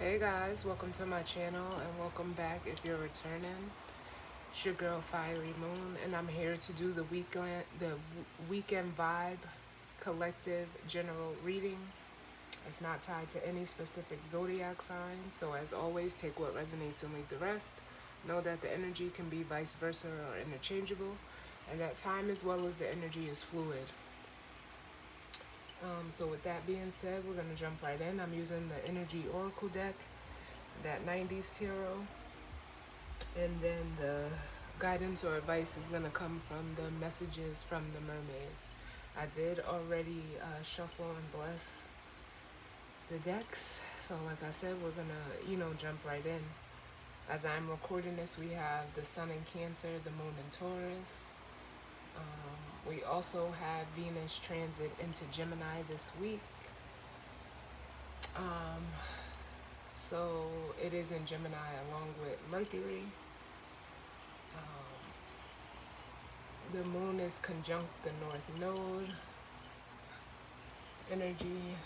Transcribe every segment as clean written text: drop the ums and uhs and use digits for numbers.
Hey guys, welcome to my channel and welcome back if you're returning. It's your girl Fiery Moon and I'm here to do the weekend vibe collective general reading. It's not tied to any specific zodiac sign, so as always take what resonates and leave the rest. Know that the energy can be vice versa or interchangeable, and that time as well as the energy is fluid. So with that being said, we're going to jump right in. I'm using the Energy Oracle deck, that 90s tarot, and then the guidance or advice is going to come from the messages from the mermaids. I did already shuffle and bless the decks, so like I said, we're going to, jump right in. As I'm recording this, we have the Sun in Cancer, the Moon in Taurus. We also have Venus transit into Gemini this week. So it is in Gemini along with Mercury. The moon is conjunct the North Node energy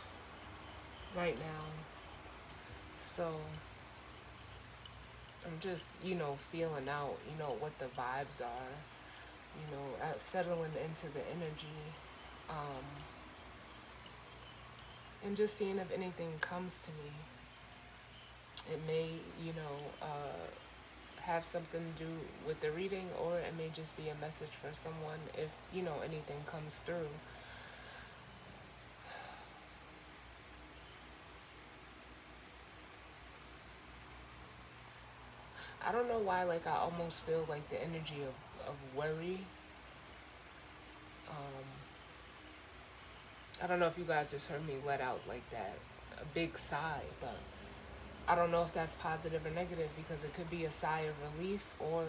right now. So I'm just, feeling out, what the vibes are, settling into the energy. And just seeing if anything comes to me. It may, have something to do with the reading, or it may just be a message for someone if, anything comes through. I don't know why, I almost feel like the energy of worry. I don't know if you guys just heard me let out like that, a big sigh, but I don't know if that's positive or negative, because it could be a sigh of relief, or,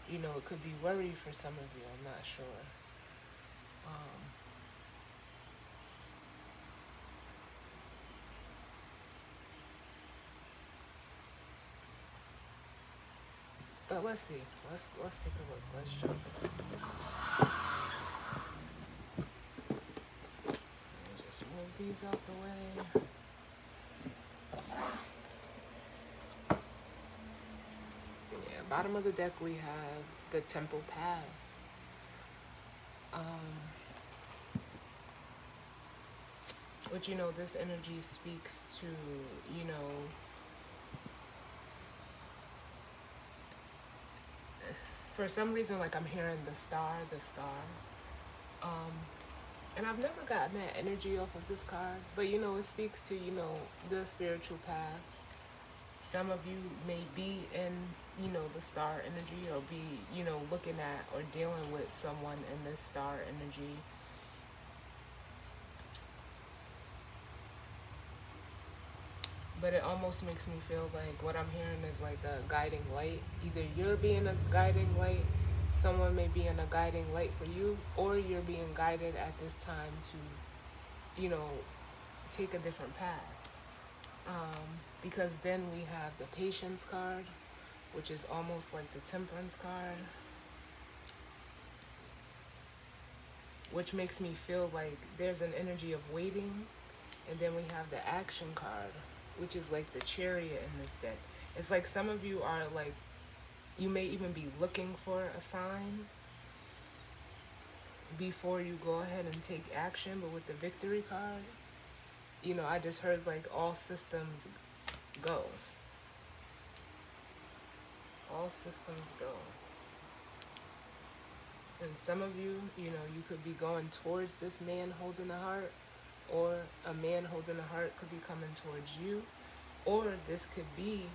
it could be worry for some of you. I'm not sure. But let's see. Let's take a look. Let's jump. Let me just move these out the way. Yeah, bottom of the deck we have the Temple Path. Which, this energy speaks to, for some reason, I'm hearing the star. And I've never gotten that energy off of this card, but, it speaks to, the spiritual path. Some of you may be in, the star energy, or be, looking at or dealing with someone in this star energy. But it almost makes me feel like what I'm hearing is like a guiding light. Either you're being a guiding light, someone may be in a guiding light for you, or you're being guided at this time to, take a different path. Because then we have the Patience card, which is almost like the Temperance card, which makes me feel like there's an energy of waiting. And then we have the Action card, which is like the Chariot in this deck. It's like some of you are like, you may even be looking for a sign before you go ahead and take action. But with the Victory card, I just heard like all systems go. All systems go. And some of you, you could be going towards this man holding a heart, or a man holding a heart could be coming towards you, or this could be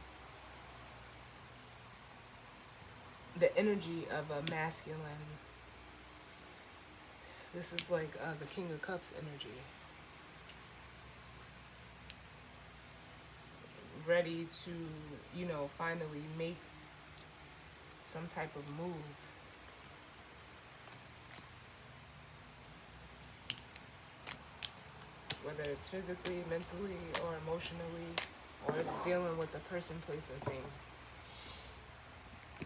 the energy of a masculine. This is like the King of Cups energy. Ready to, finally make some type of move. Whether it's physically, mentally, or emotionally, or it's dealing with a person, place, or thing.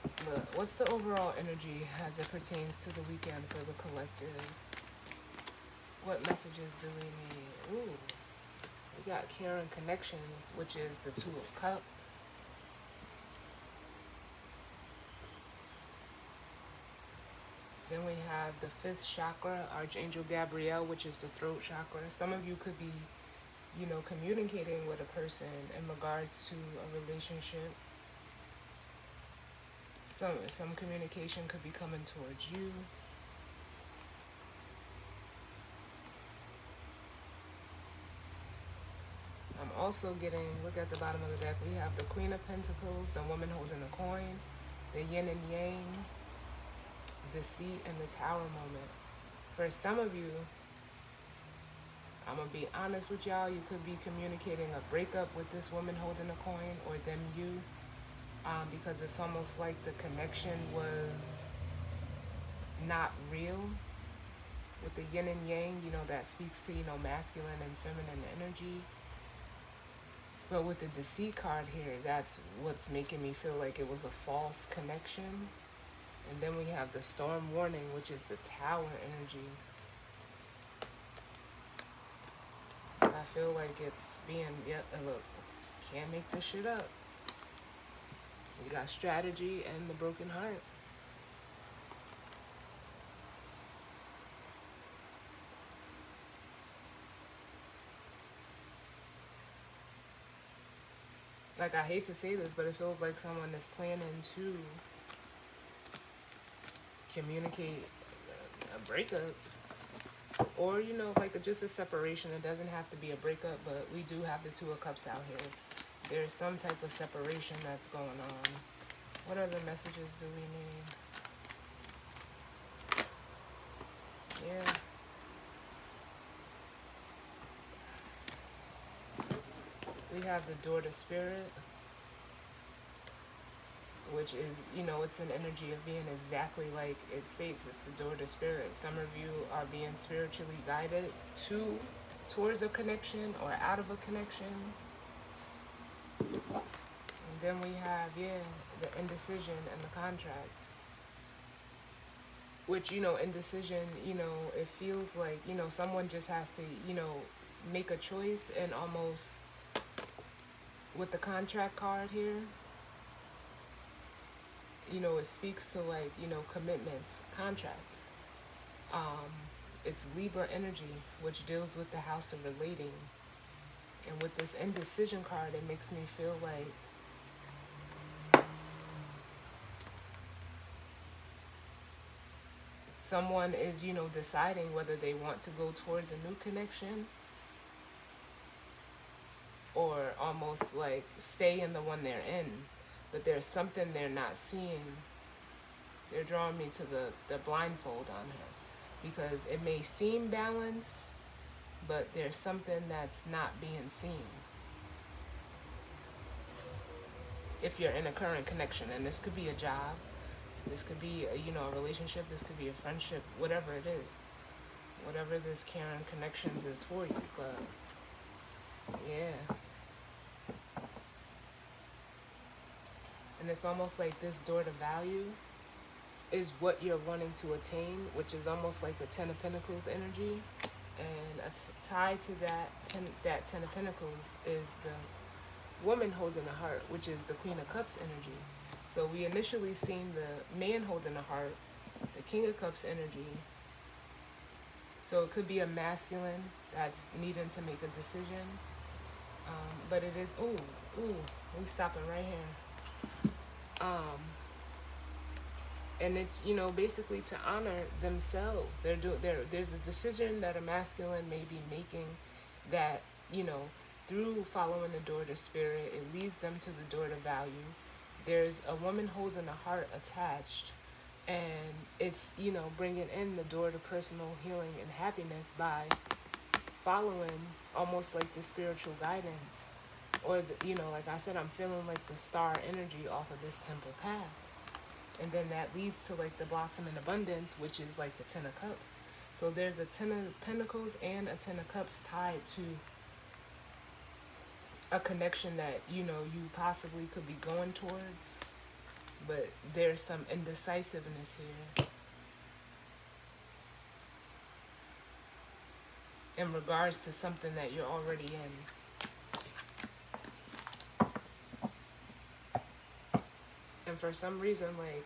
But what's the overall energy as it pertains to the weekend for the collective? What messages do we need? Ooh. We got caring connections, which is the Two of Cups. Then we have the fifth chakra, Archangel Gabriel, which is the throat chakra. Some of you could be, communicating with a person in regards to a relationship. Some communication could be coming towards you. I'm also getting, look at the bottom of the deck, we have the Queen of Pentacles, the woman holding a coin, the yin and yang, deceit, and the Tower moment. For some of you, I'm going to be honest with y'all, you could be communicating a breakup with this woman holding a coin, or them you, because it's almost like the connection was not real. With the yin and yang, that speaks to, masculine and feminine energy. But with the deceit card here, that's what's making me feel like it was a false connection. And then we have the storm warning, which is the Tower energy. I feel like it's being, look, can't make this shit up. We got strategy and the broken heart. Like, I hate to say this, but it feels like someone is planning to communicate a breakup. Or, like just a separation. It doesn't have to be a breakup, but we do have the Two of Cups out here. There's some type of separation that's going on. What other messages do we need? Yeah. We have the Door to Spirit, which is, it's an energy of being exactly like it states. It's the door to spirit. Some of you are being spiritually guided towards a connection or out of a connection. And then we have, the indecision and the contract. Which, indecision, it feels like, someone just has to, make a choice, and almost with the contract card here, it speaks to like, commitments, contracts. It's Libra energy, which deals with the house of relating. And with this indecision card, it makes me feel like someone is, deciding whether they want to go towards a new connection or almost like stay in the one they're in. But there's something they're not seeing. They're drawing me to the blindfold on her. Because it may seem balanced, but there's something that's not being seen. If you're in a current connection, and this could be a job, this could be a relationship, this could be a friendship, whatever it is. Whatever this caring connections is for you, but yeah. And it's almost like this door to value is what you're wanting to attain, which is almost like a Ten of Pentacles energy. And tied to that Ten of Pentacles is the woman holding a heart, which is the Queen of Cups energy. So we initially seen the man holding a heart, the King of Cups energy. So it could be a masculine that's needing to make a decision. But it is, we stopping right here. And it's, basically to honor themselves. There's a decision that a masculine may be making that, through following the door to spirit, it leads them to the door to value. There's a woman holding a heart attached, and it's, bringing in the door to personal healing and happiness by following almost like the spiritual guidance. Or, like I said, I'm feeling like the star energy off of this temple path. And then that leads to like the blossom in abundance, which is like the Ten of Cups. So there's a Ten of Pentacles and a Ten of Cups tied to a connection that, you possibly could be going towards. But there's some indecisiveness here in regards to something that you're already in. And for some reason, like,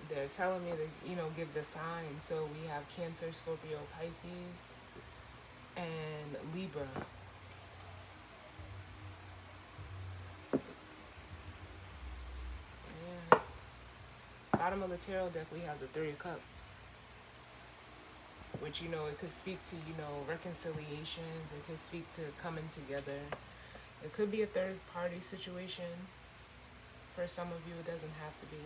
they're telling me to, give the sign. So we have Cancer, Scorpio, Pisces, and Libra. Yeah. Bottom of the tarot deck, we have the Three of Cups, which, it could speak to, reconciliations. It could speak to coming together. It could be a third party situation. For some of you, it doesn't have to be.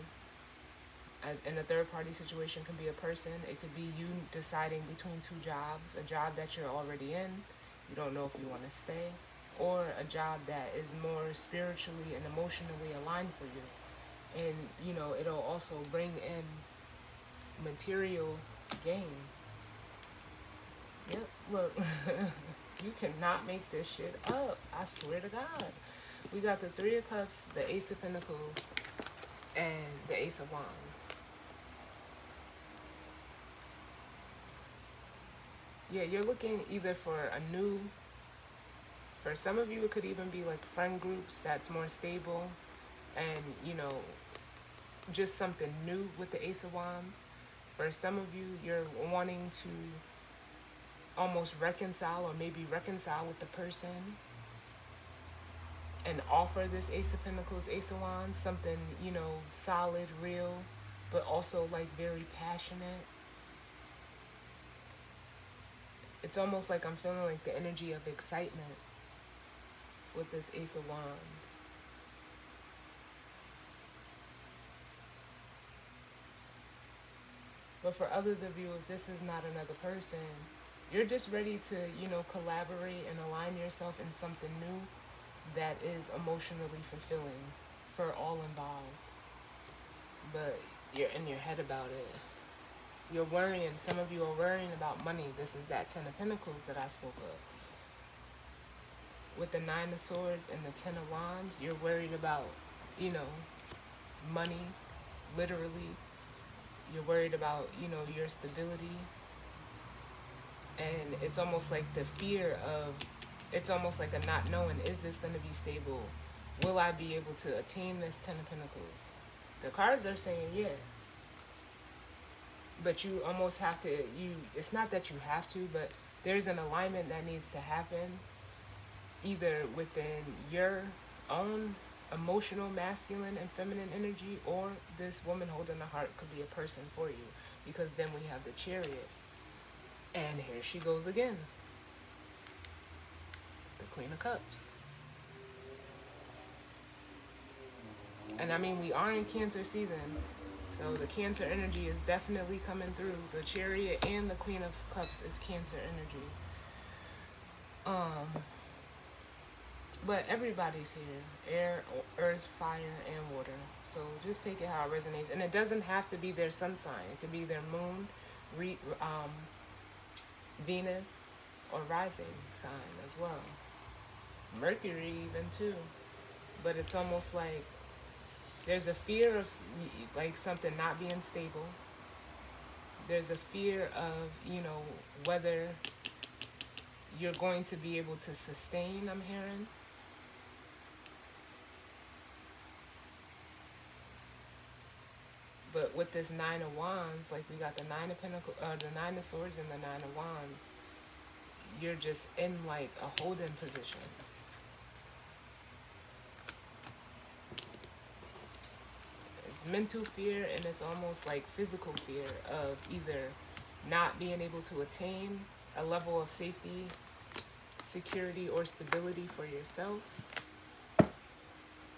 And a third party situation can be a person. It could be you deciding between two jobs, a job that you're already in, you don't know if you want to stay, or a job that is more spiritually and emotionally aligned for you. And, it'll also bring in material gain. Yep, look, you cannot make this shit up. I swear to God. We got the Three of Cups, the Ace of Pentacles, and the Ace of Wands. Yeah, you're looking either for a new, for some of you it could even be like friend groups that's more stable, and just something new with the Ace of Wands. For some of you, you're wanting to almost reconcile, or maybe reconcile with the person and offer this Ace of Pentacles, Ace of Wands, something, solid, real, but also like very passionate. It's almost like I'm feeling like the energy of excitement with this Ace of Wands. But for others of you, if this is not another person, you're just ready to, collaborate and align yourself in something new that is emotionally fulfilling for all involved. But you're in your head about it. You're worrying. Some of you are worrying about money. This is that Ten of Pentacles that I spoke of. With the Nine of Swords and the Ten of Wands, you're worried about, money, literally. You're worried about, your stability. And it's almost like the fear of, it's almost like a not knowing, is this going to be stable? Will I be able to attain this Ten of Pentacles? The cards are saying, yeah. But you almost have to, it's not that you have to, but there's an alignment that needs to happen, either within your own emotional masculine and feminine energy, or this woman holding the heart could be a person for you, because then we have the Chariot. And here she goes again. The Queen of Cups. And I mean, we are in Cancer season, so the Cancer energy is definitely coming through. The Chariot and the Queen of Cups is Cancer energy. But everybody's here. Air, earth, fire, and water. So just take it how it resonates. And it doesn't have to be their sun sign. It could be their moon, Venus, or rising sign as well. Mercury even too. But it's almost like there's a fear of like something not being stable. There's a fear of, whether you're going to be able to sustain, I'm hearing. But with this Nine of Wands, like we got the Nine of Pentacles, the Nine of Swords and the Nine of Wands, you're just in like a holding position. It's mental fear, and it's almost like physical fear of either not being able to attain a level of safety, security, or stability for yourself.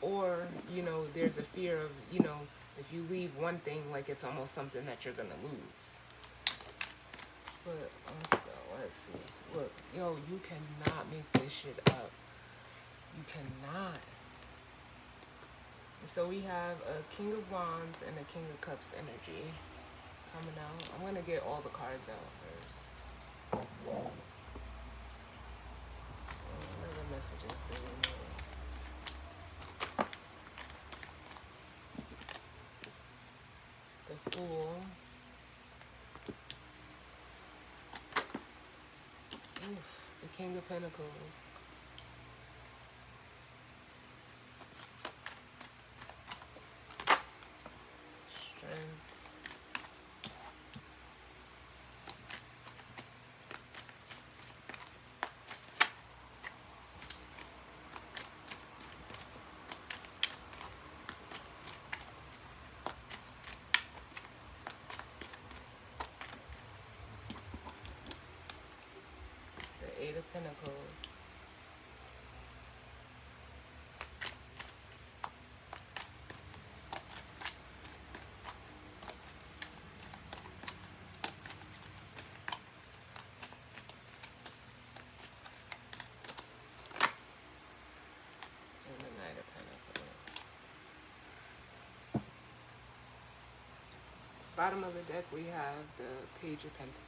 Or, there's a fear of, if you leave one thing, like it's almost something that you're going to lose. But let's see. Look, you cannot make this shit up. You cannot. So we have a King of Wands and a King of Cups energy coming out. I'm going to get all the cards out first. What are the messages that we know? The Fool. Oof, the King of Pentacles. Bottom of the deck, we have the Page of Pentacles.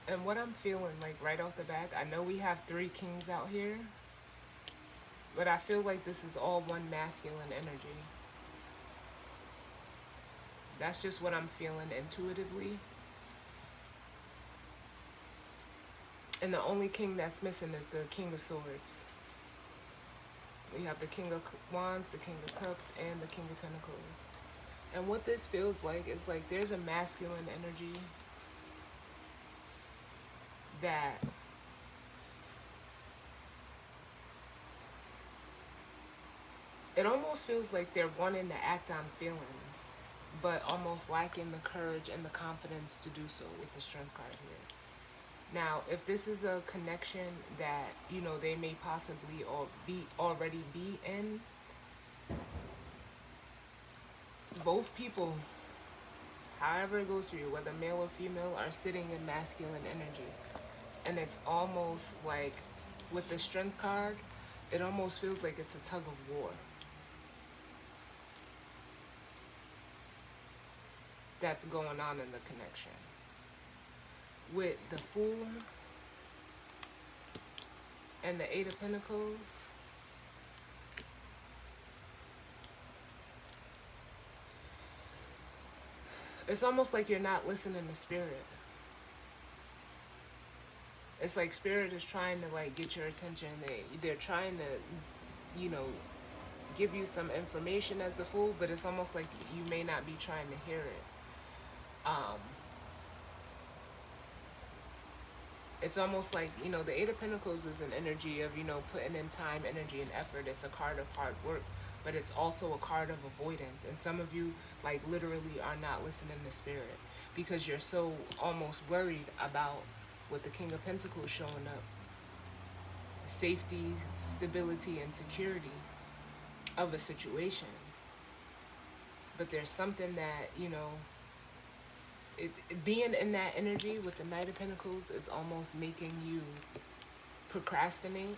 And what I'm feeling, like right off the back, I know we have 3 kings out here, but I feel like this is all one masculine energy. That's just what I'm feeling intuitively. And the only king that's missing is the King of Swords. We have the King of Wands, the King of Cups, and the King of Pentacles. And what this feels like is like there's a masculine energy that it almost feels like they're wanting to act on feelings, but almost lacking the courage and the confidence to do so with the Strength card here. Now, if this is a connection that, you know, they may possibly already be in, both people, however it goes for you, whether male or female, are sitting in masculine energy. And it's almost like, with the Strength card, it almost feels like it's a tug of war that's going on in the connection. With the Fool and the Eight of Pentacles, it's almost like you're not listening to Spirit. It's like Spirit is trying to like get your attention. They're trying to, you know, give you some information as the Fool, but it's almost like you may not be trying to hear it. It's almost like, you know, the Eight of Pentacles is an energy of, you know, putting in time, energy, and effort. It's a card of hard work, but it's also a card of avoidance. And some of you, like, literally are not listening to Spirit because you're so almost worried about, with the King of Pentacles showing up, safety, stability, and security of a situation. But there's something that, you know, being in that energy with the Knight of Pentacles is almost making you procrastinate.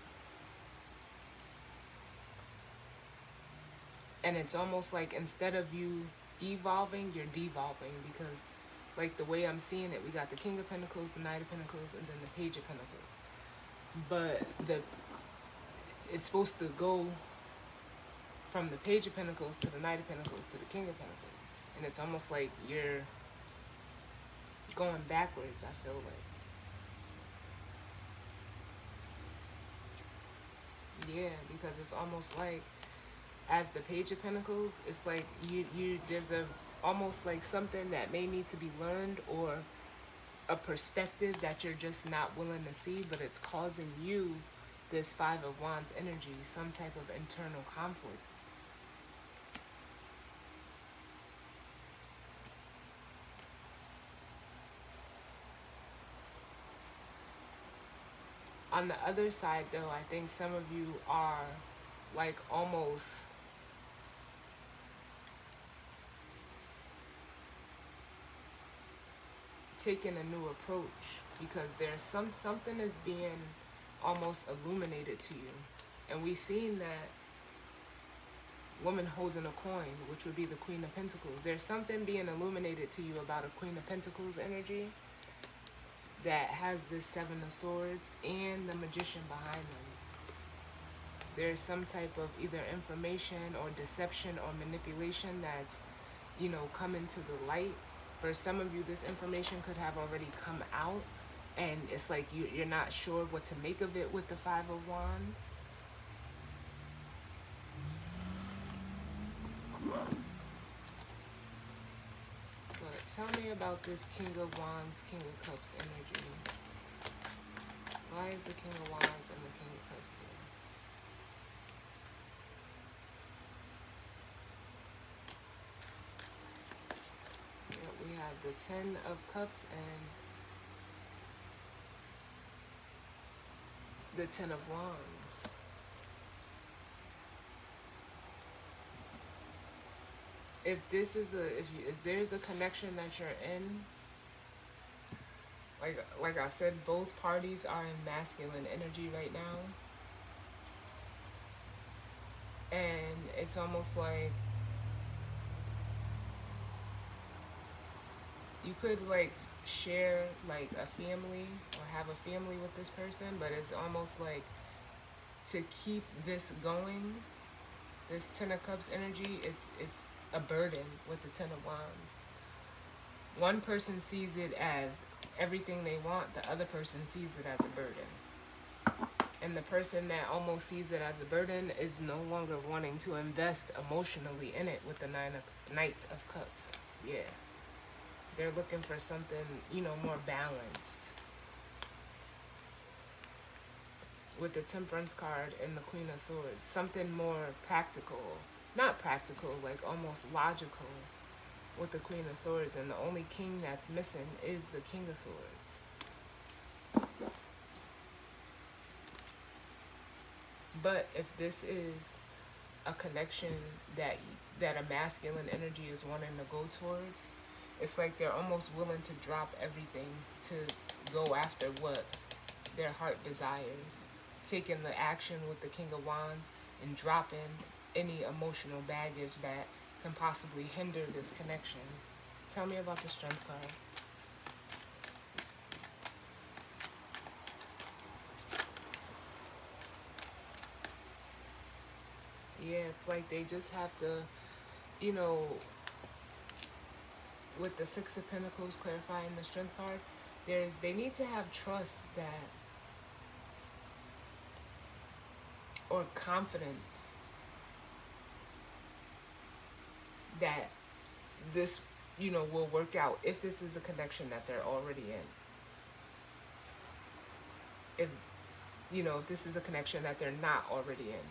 And it's almost like instead of you evolving, you're devolving, because like the way I'm seeing it, we got the King of Pentacles, the Knight of Pentacles, and then the Page of Pentacles. But it's supposed to go from the Page of Pentacles to the Knight of Pentacles to the King of Pentacles. And it's almost like you're going backwards, I feel like. Yeah, because it's almost like, as the Page of Pentacles, it's like there's almost like something that may need to be learned, or a perspective that you're just not willing to see, but it's causing you this Five of Wands energy, some type of internal conflict. On the other side, though, I think some of you are like almost taking a new approach, because there's something is being almost illuminated to you. And we've seen that woman holding a coin, which would be the Queen of Pentacles. There's something being illuminated to you about a Queen of Pentacles energy that has this Seven of Swords and the Magician behind them. There's some type of either information or deception or manipulation that's, you know, coming to the light. For some of you, this information could have already come out, and it's like you're not sure what to make of it with the Five of Wands. But tell me about this King of Wands, King of Cups energy. Why is the King of Wands and the King of Cups here? We have the Ten of Cups and the Ten of Wands. If this is if there's a connection that you're in, like I said, both parties are in masculine energy right now. And it's almost like you could like share like a family or have a family with this person, but it's almost like to keep this going, this Ten of Cups energy, it's a burden with the Ten of Wands. One person sees it as everything they want, the other person sees it as a burden. And the person that almost sees it as a burden is no longer wanting to invest emotionally in it with the Knight of Cups. Yeah. They're looking for something, more balanced. With the Temperance card and the Queen of Swords. Something more practical. Not practical, like almost logical with the Queen of Swords. And the only king that's missing is the King of Swords. But if this is a connection that a masculine energy is wanting to go towards, it's like they're almost willing to drop everything to go after what their heart desires. Taking the action with the King of Wands and dropping any emotional baggage that can possibly hinder this connection. Tell me about the Strength card. Yeah, it's like they just have to, with the Six of Pentacles clarifying the Strength card, they need to have trust that, or confidence that this, will work out if this is a connection that they're already in. If, if this is a connection that they're not already in.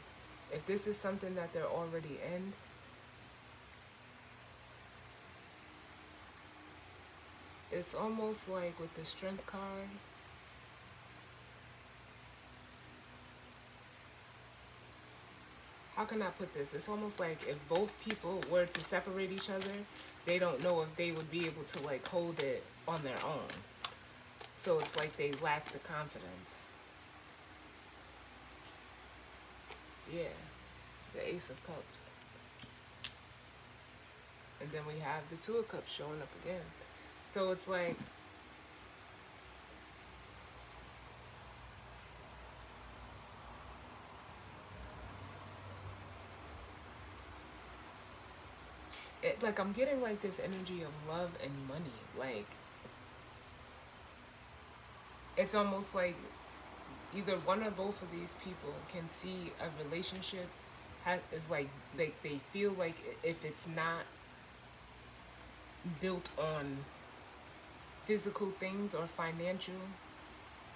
If this is something that they're already in, it's almost like with the Strength card, how can I put this? It's almost like if both people were to separate each other, they don't know if they would be able to like hold it on their own. So it's like they lack the confidence. Yeah, the Ace of Cups. And then we have the Two of Cups showing up again. So it's like, I'm getting like this energy of love and money. Like, it's almost like either one or both of these people can see a relationship is like they feel like if it's not built on physical things or financial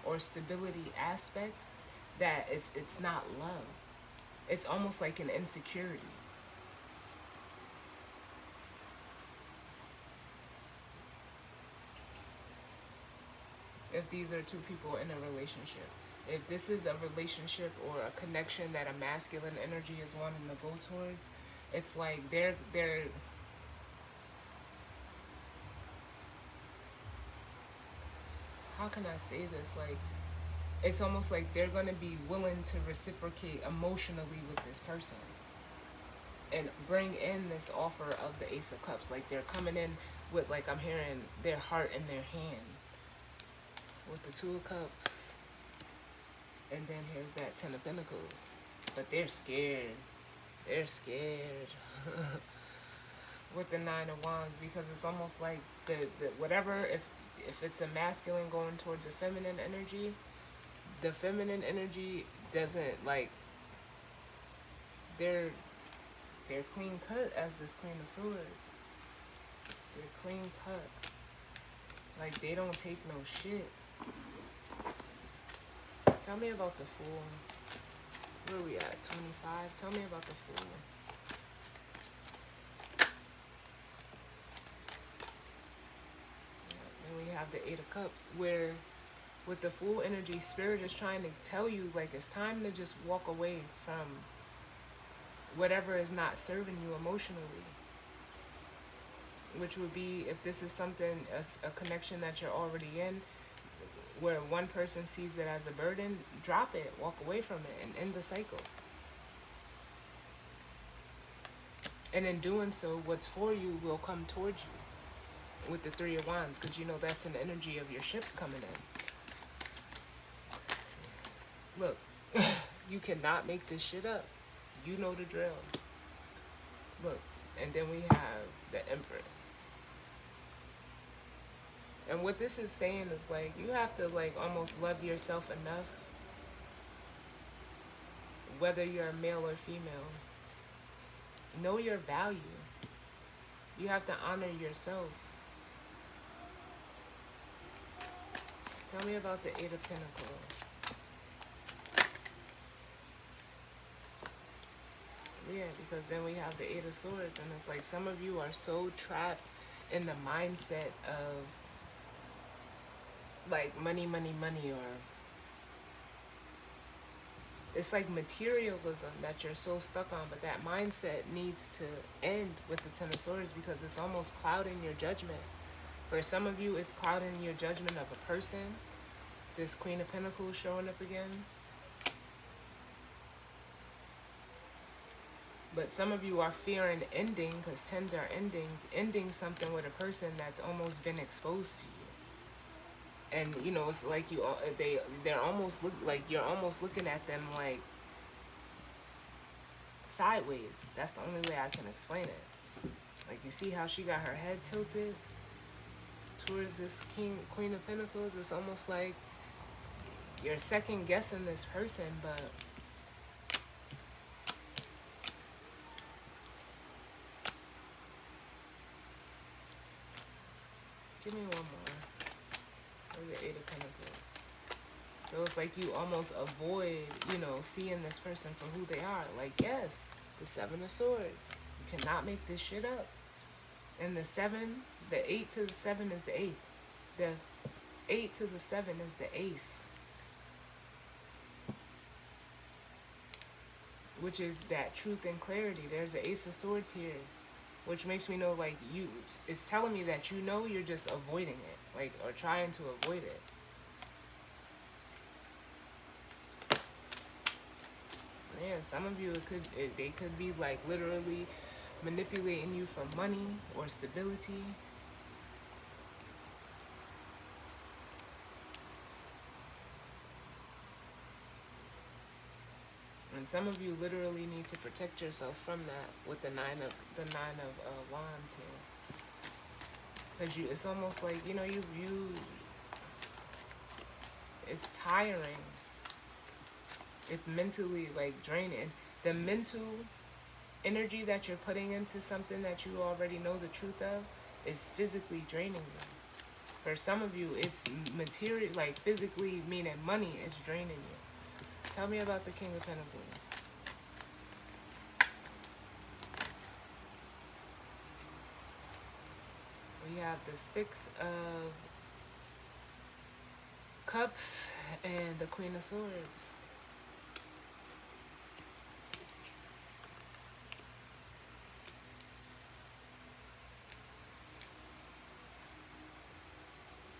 or stability aspects, that it's not love. It's almost like an insecurity. If these are two people in a relationship, if this is a relationship or a connection that a masculine energy is wanting to go towards, it's like they're how can I say this? Like, it's almost like they're going to be willing to reciprocate emotionally with this person and bring in this offer of the Ace of Cups. Like, they're coming in with, like, I'm hearing their heart in their hand with the Two of Cups. And then here's that Ten of Pentacles. But they're scared. They're scared. With the Nine of Wands, because it's almost like the whatever, if it's a masculine going towards a feminine energy, the feminine energy doesn't like, they're clean cut as this Queen of Swords. They're clean cut. Like, they don't take no shit. Tell me about the Fool. Where are we at? 25? Tell me about the Fool. And we have the Eight of Cups, where with the Fool energy, Spirit is trying to tell you, like, it's time to just walk away from whatever is not serving you emotionally. Which would be, if this is something, a connection that you're already in, where one person sees it as a burden, drop it, walk away from it, and end the cycle. And in doing so, what's for you will come towards you with the Three of Wands, because you know that's an energy of your ships coming in. Look, you cannot make this shit up. You know the drill. Look, and then we have the Empress. And what this is saying is like, you have to like almost love yourself enough, whether you're male or female. Know your value. You have to honor yourself. Tell me about the Eight of Pentacles. Yeah, because then we have the Eight of Swords, and it's like some of you are so trapped in the mindset of like money, money, money, or it's like materialism that you're so stuck on, but that mindset needs to end with the Ten of Swords, because it's almost clouding your judgment. For some of you, it's clouding your judgment of a person. This Queen of Pentacles showing up again. But some of you are fearing ending, because tens are endings, ending something with a person that's almost been exposed to you. And you know, it's like they're almost look like you're almost looking at them like sideways. That's the only way I can explain it. Like, you see how she got her head tilted towards this Queen of Pentacles? It's almost like you're second guessing this person, but give me one more. Or the Eight of Pentacles. So it's like you almost avoid, you know, seeing this person for who they are. Like, yes, the Seven of Swords. You cannot make this shit up. And the 7, the 8 to the 7 is the 8th. The 8 to the 7 is the Ace. Which is that truth and clarity. There's the Ace of Swords here. Which makes me know, like, it's telling me that you know you're just avoiding it. Like, or trying to avoid it. Yeah, some of you, they could be, like, literally manipulating you for money or stability. And some of you literally need to protect yourself from that with the nine of wands here. Because it's almost like, you know, it's tiring. It's mentally like draining. The mental energy that you're putting into something that you already know the truth of is physically draining you. For some of you, it's material, like physically, meaning money is draining you. Tell me about the King of Pentacles. We have the Six of Cups and the Queen of Swords.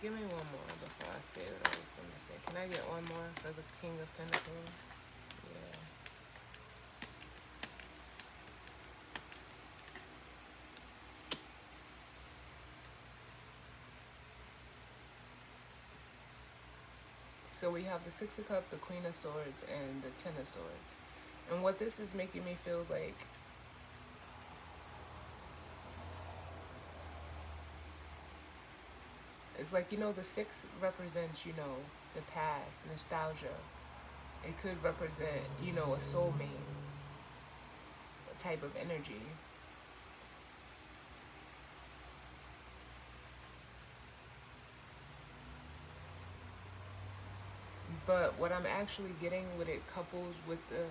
Give me one more before I say what I was going to say. Can I get one more for the King of Pentacles? Yeah. So we have the Six of Cups, the Queen of Swords, and the Ten of Swords. And what this is making me feel like, it's like, you know, the six represents, you know, the past, nostalgia. It could represent, you know, a soulmate, a type of energy. But what I'm actually getting with it coupled with the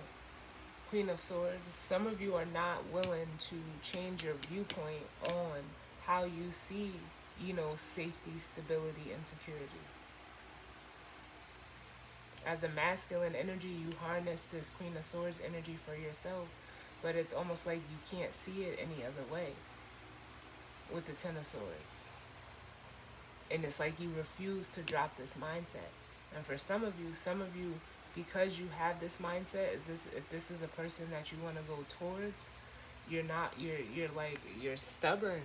Queen of Swords, some of you are not willing to change your viewpoint on how you see, you know, safety, stability, and security. As a masculine energy, you harness this Queen of Swords energy for yourself, but it's almost like you can't see it any other way with the Ten of Swords. And it's like you refuse to drop this mindset. And for some of you, because you have this mindset, if this is a person that you want to go towards, You're stubborn,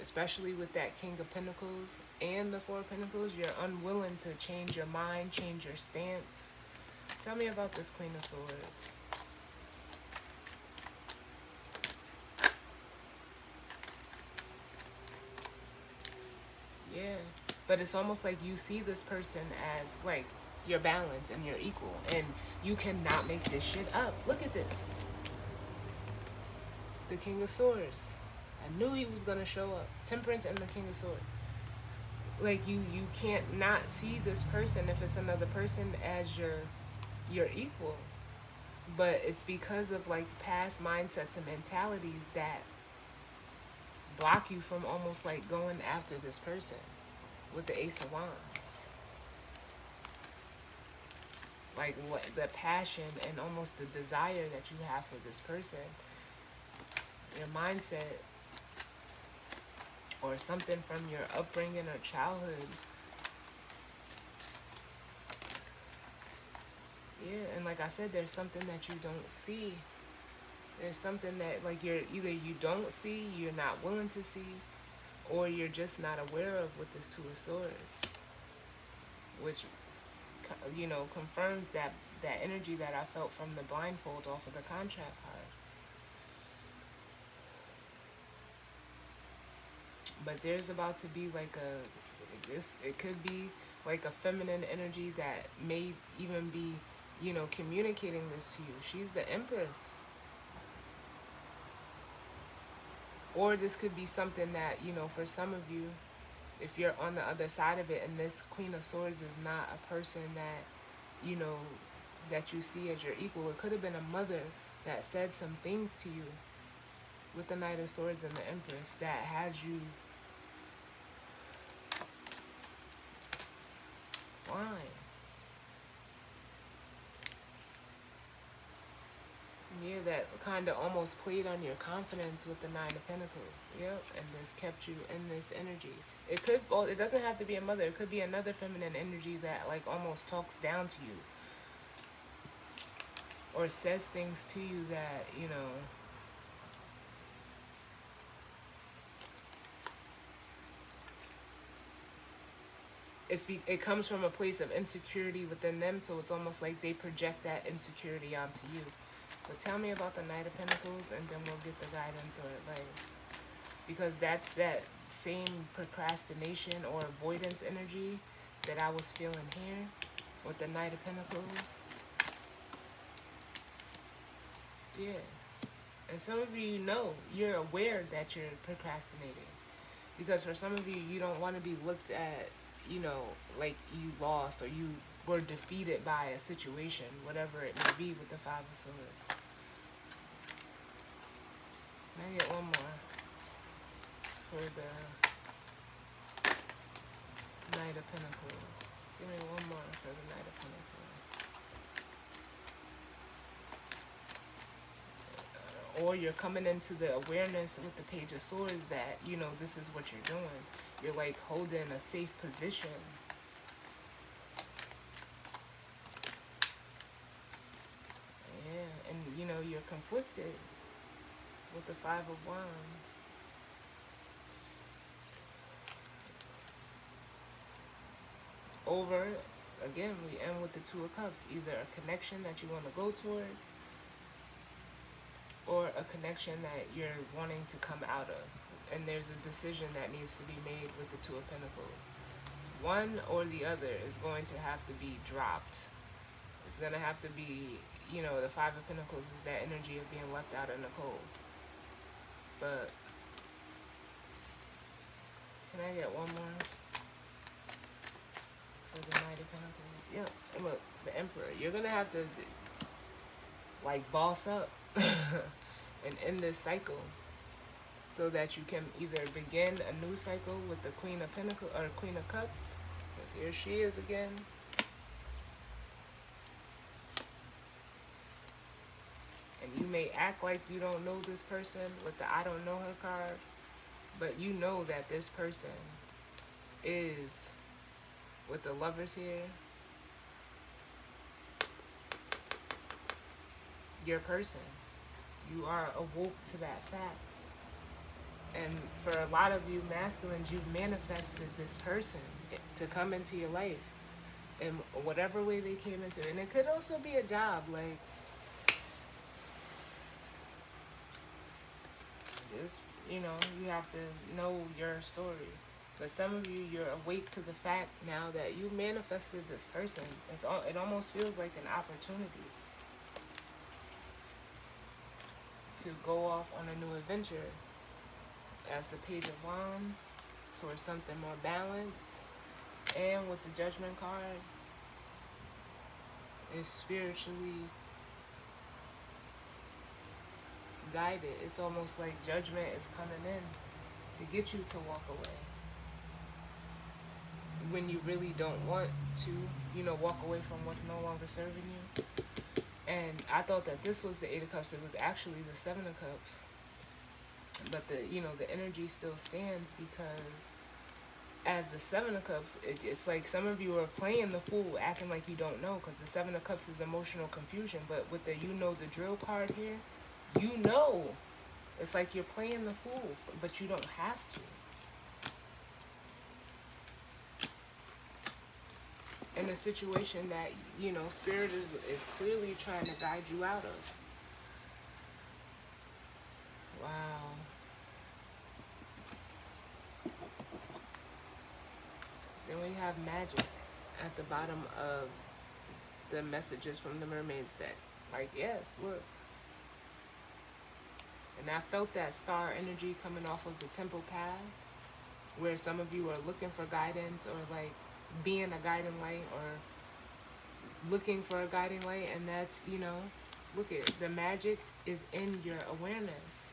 especially with that King of Pentacles and the Four of Pentacles. You're unwilling to change your mind, change your stance. Tell me about this Queen of Swords. Yeah, but it's almost like you see this person as like your balance and your equal, and you cannot make this shit up. Look at this. The King of Swords. I knew he was gonna show up. Temperance and the King of Swords. Like you can't not see this person if it's another person as your equal. But it's because of like past mindsets and mentalities that block you from almost like going after this person with the Ace of Wands. Like what the passion and almost the desire that you have for this person, your mindset, or something from your upbringing or childhood. Yeah, and like I said, there's something that you don't see. There's something that like you're either you don't see, you're not willing to see, or you're just not aware of with this Two of Swords, which confirms that energy that I felt from the blindfold off of the contract card. But there's about to be like it could be like a feminine energy that may even be, communicating this to you. She's the Empress. Or this could be something that, for some of you, if you're on the other side of it and this Queen of Swords is not a person that, that you see as your equal. It could have been a mother that said some things to you with the Knight of Swords and the Empress that has you blind. Yeah, that kind of almost played on your confidence with the Nine of Pentacles. Yep, and this kept you in this energy. It could, well, it doesn't have to be a mother. It could be another feminine energy that like almost talks down to you. Or says things to you that, it comes from a place of insecurity within them, so it's almost like they project that insecurity onto you. But tell me about the Knight of Pentacles, and then we'll get the guidance or advice. Because that's that same procrastination or avoidance energy that I was feeling here with the Knight of Pentacles. Yeah. And some of you you're aware that you're procrastinating. Because for some of you, you don't want to be looked at, like you lost or you were defeated by a situation, whatever it may be with the Five of Swords. Can I get one more for the Knight of Pentacles? Give me one more for the Knight of Pentacles. Or you're coming into the awareness with the Page of Swords that, this is what you're doing. You're like holding a safe position. Yeah, and you're conflicted with the Five of Wands. Over, again, we end with the Two of Cups. Either a connection that you want to go towards, or a connection that you're wanting to come out of. And there's a decision that needs to be made with the Two of Pentacles. One or the other is going to have to be dropped. It's going to have to be, the Five of Pentacles is that energy of being left out in the cold. But, can I get one more for the Knight of Pentacles? Yep. And look, the Emperor. You're going to have to, like, boss up and end this cycle so that you can either begin a new cycle with the Queen of Pentacles or Queen of Cups. Because here she is again. And you may act like you don't know this person with the I don't know her card, but you know that this person is, with the Lovers here, your person. You are awoke to that fact. And for a lot of you masculines, you've manifested this person to come into your life in whatever way they came into it. And it could also be a job. Like, just, you have to know your story. But some of you, you're awake to the fact now that you manifested this person. It almost feels like an opportunity to go off on a new adventure as the Page of Wands towards something more balanced. And with the Judgment card, is spiritually guided. It's almost like judgment is coming in to get you to walk away when you really don't want to, walk away from what's no longer serving you. And I thought that this was the Eight of Cups. It was actually the Seven of Cups. But the energy still stands because as the Seven of Cups, it's like some of you are playing the fool, acting like you don't know, because the Seven of Cups is emotional confusion. But with the the drill card here, it's like you're playing the fool, but you don't have to. In a situation that, Spirit is clearly trying to guide you out of. Wow. Then we have magic at the bottom of the messages from the Mermaid's deck. Like, yes, look. And I felt that star energy coming off of the temple path, where some of you are looking for guidance or like being a guiding light or looking for a guiding light. And that's, look at the magic is in your awareness.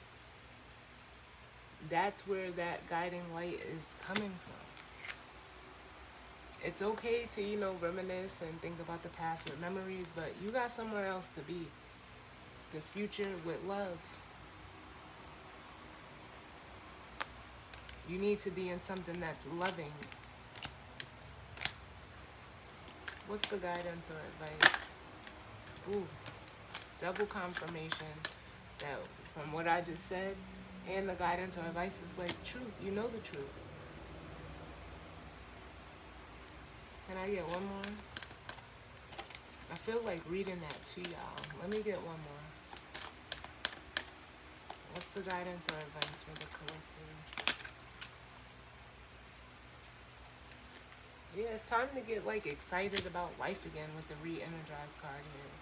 That's where that guiding light is coming from. It's okay to, reminisce and think about the past with memories, but you got somewhere else to be. The future with love. You need to be in something that's loving. What's the guidance or advice? Ooh, double confirmation that from what I just said and the guidance or advice is like truth. You know the truth. Can I get one more? I feel like reading that to y'all. Let me get one more. What's the guidance or advice for the collective? Yeah, it's time to get like excited about life again with the re-energized card here.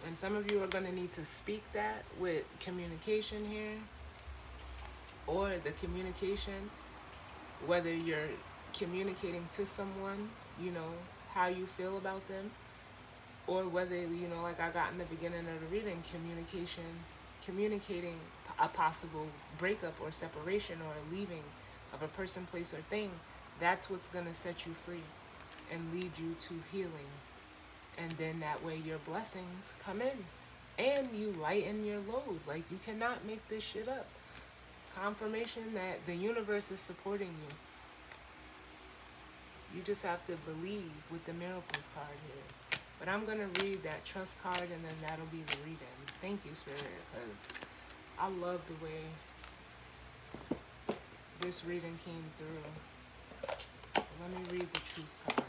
And some of you are going to need to speak that with communication here. Or the communication, whether you're communicating to someone, how you feel about them, or whether, like I got in the beginning of the reading, communicating a possible breakup or separation or a leaving of a person, place, or thing. That's what's going to set you free and lead you to healing. And then that way your blessings come in and you lighten your load. Like, you cannot make this shit up. Confirmation that the universe is supporting you. You just have to believe with the miracles card here. But I'm going to read that trust card and then that'll be the reading. Thank you, Spirit, because I love the way this reading came through. Let me read the truth card.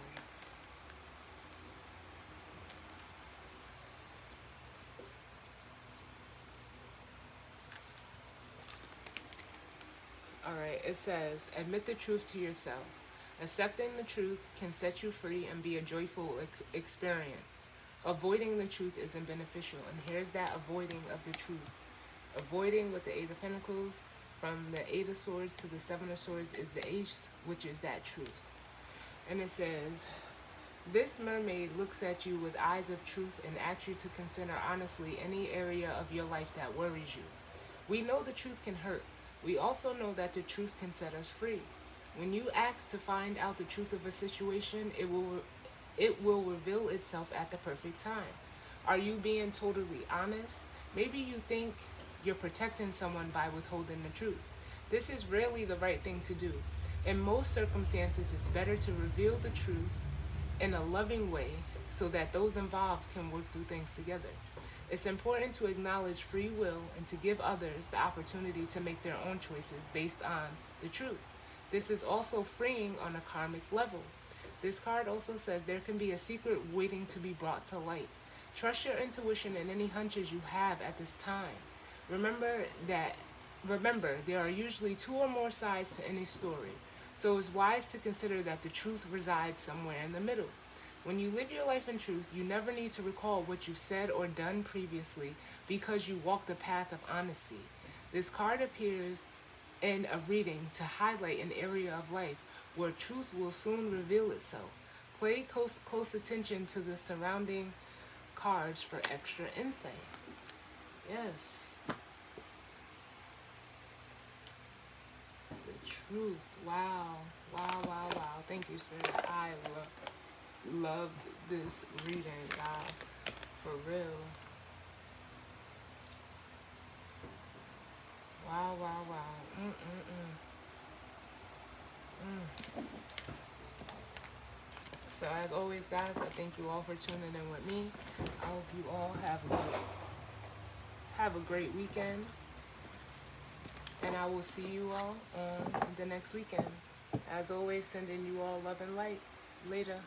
Alright, it says, admit the truth to yourself. Accepting the truth can set you free and be a joyful experience. Avoiding the truth isn't beneficial. And here's that avoiding of the truth. Avoiding with the Eight of Pentacles, from the Eight of Swords to the Seven of Swords, is the Ace, which is that truth. And it says, this mermaid looks at you with eyes of truth and asks you to consider honestly any area of your life that worries you. We know the truth can hurt. We also know that the truth can set us free. When you ask to find out the truth of a situation, it will reveal itself at the perfect time. Are you being totally honest? Maybe you think you're protecting someone by withholding the truth. This is rarely the right thing to do. In most circumstances, it's better to reveal the truth in a loving way so that those involved can work through things together. It's important to acknowledge free will and to give others the opportunity to make their own choices based on the truth. This is also freeing on a karmic level. This card also says there can be a secret waiting to be brought to light. Trust your intuition and any hunches you have at this time. Remember that Remember, there are usually two or more sides to any story, so it's wise to consider that the truth resides somewhere in the middle. When you live your life in truth, you never need to recall what you've said or done previously because you walk the path of honesty. This card appears in a reading to highlight an area of life where truth will soon reveal itself. Pay close attention to the surrounding cards for extra insight. Yes. The truth. Wow. Wow, wow, wow. Thank you, Spirit. I loved this reading, God. For real. Wow, wow, wow. So as always, guys, I thank you all for tuning in with me. I hope you all have a great weekend. And I will see you all on the next weekend. As always, sending you all love and light. Later.